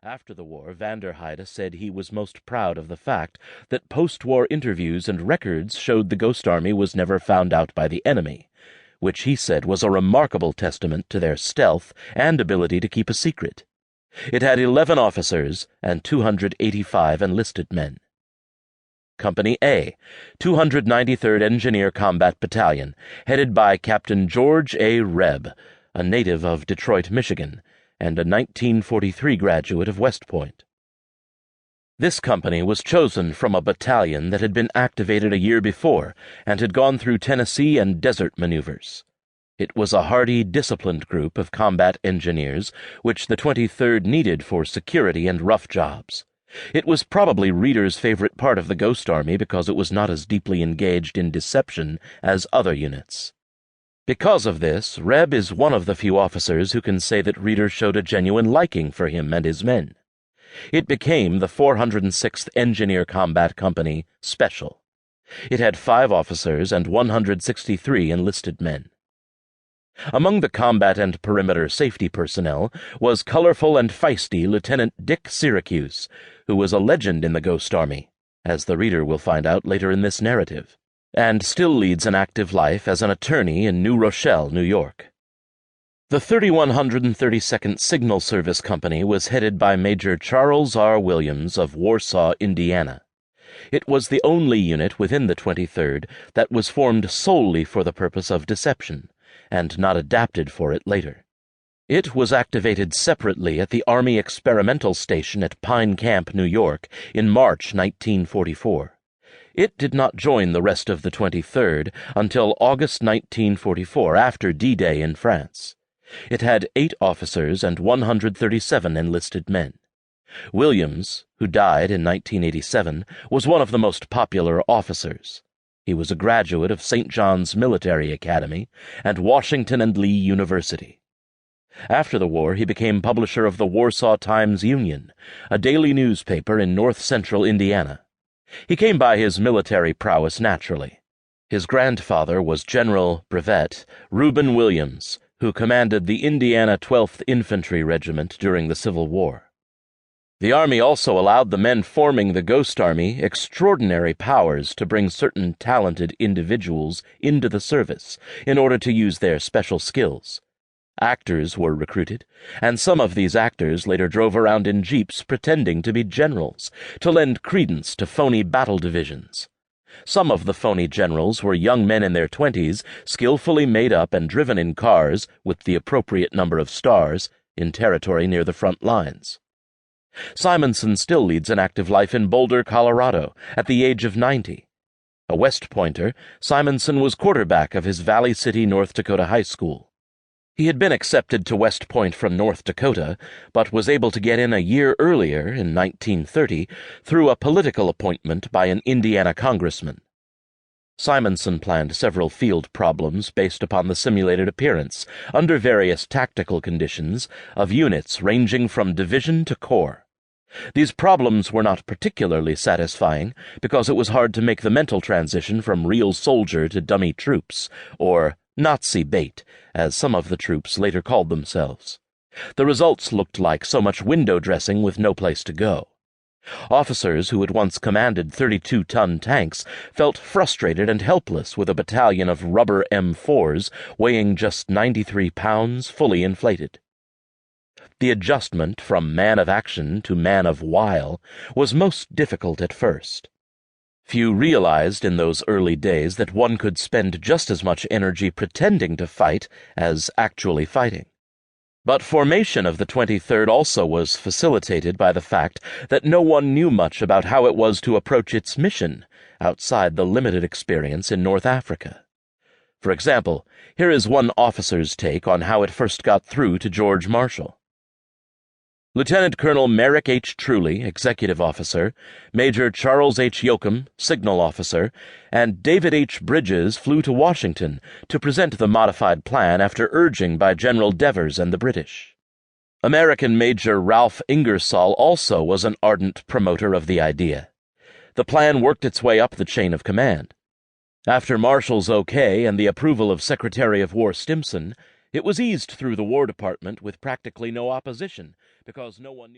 After the war, Vanderheide said he was most proud of the fact that post-war interviews and records showed the Ghost Army was never found out by the enemy, which he said was a remarkable testament to their stealth and ability to keep a secret. It had 11 officers and 285 enlisted men. Company A, 293rd Engineer Combat Battalion, headed by Captain George A. Rebb, a native of Detroit, Michigan, and a 1943 graduate of West Point. This company was chosen from a battalion that had been activated a year before and had gone through Tennessee and desert maneuvers. It was a hardy, disciplined group of combat engineers which the 23rd needed for security and rough jobs. It was probably readers' favorite part of the Ghost Army because it was not as deeply engaged in deception as other units. Because of this, Rebb is one of the few officers who can say that readers showed a genuine liking for him and his men. It became the 406th Engineer Combat Company Special. It had 5 officers and 163 enlisted men. Among the combat and perimeter safety personnel was colorful and feisty Lieutenant Dick Syracuse, who was a legend in the Ghost Army, as the reader will find out later in this narrative, and still leads an active life as an attorney in New Rochelle, New York. The 3132nd Signal Service Company was headed by Major Charles R. Williams of Warsaw, Indiana. It was the only unit within the 23rd that was formed solely for the purpose of deception, and not adapted for it later. It was activated separately at the Army Experimental Station at Pine Camp, New York, in March 1944. It did not join the rest of the 23rd until August 1944, after D-Day in France. It had 8 officers and 137 enlisted men. Williams, who died in 1987, was one of the most popular officers. He was a graduate of St. John's Military Academy and Washington and Lee University. After the war, he became publisher of the Warsaw Times-Union, a daily newspaper in north-central Indiana. He came by his military prowess naturally. His grandfather was General Brevet Reuben Williams, who commanded the Indiana 12th Infantry Regiment during the Civil War. The Army also allowed the men forming the Ghost Army extraordinary powers to bring certain talented individuals into the service in order to use their special skills. Actors were recruited, and some of these actors later drove around in jeeps pretending to be generals to lend credence to phony battle divisions. Some of the phony generals were young men in their 20s, skillfully made up and driven in cars with the appropriate number of stars in territory near the front lines. Simonson still leads an active life in Boulder, Colorado, at the age of 90. A West Pointer, Simonson was quarterback of his Valley City, North Dakota high school. He had been accepted to West Point from North Dakota, but was able to get in a year earlier, in 1930, through a political appointment by an Indiana congressman. Simonson planned several field problems based upon the simulated appearance, under various tactical conditions, of units ranging from division to corps. These problems were not particularly satisfying because it was hard to make the mental transition from real soldier to dummy troops, or Nazi bait, as some of the troops later called themselves. The results looked like so much window dressing with no place to go. Officers who had once commanded 32-ton tanks felt frustrated and helpless with a battalion of rubber M4s weighing just 93 pounds, fully inflated. The adjustment from man of action to man of wile was most difficult at first. Few realized in those early days that one could spend just as much energy pretending to fight as actually fighting. But formation of the 23rd also was facilitated by the fact that no one knew much about how it was to approach its mission outside the limited experience in North Africa. For example, here is one officer's take on how it first got through to George Marshall. Lieutenant Colonel Merrick H. Truly, Executive Officer, Major Charles H. Yoakum, Signal Officer, and David H. Bridges flew to Washington to present the modified plan after urging by General Devers and the British. American Major Ralph Ingersoll also was an ardent promoter of the idea. The plan worked its way up the chain of command. After Marshall's okay and the approval of Secretary of War Stimson, it was eased through the War Department with practically no opposition, because no one knew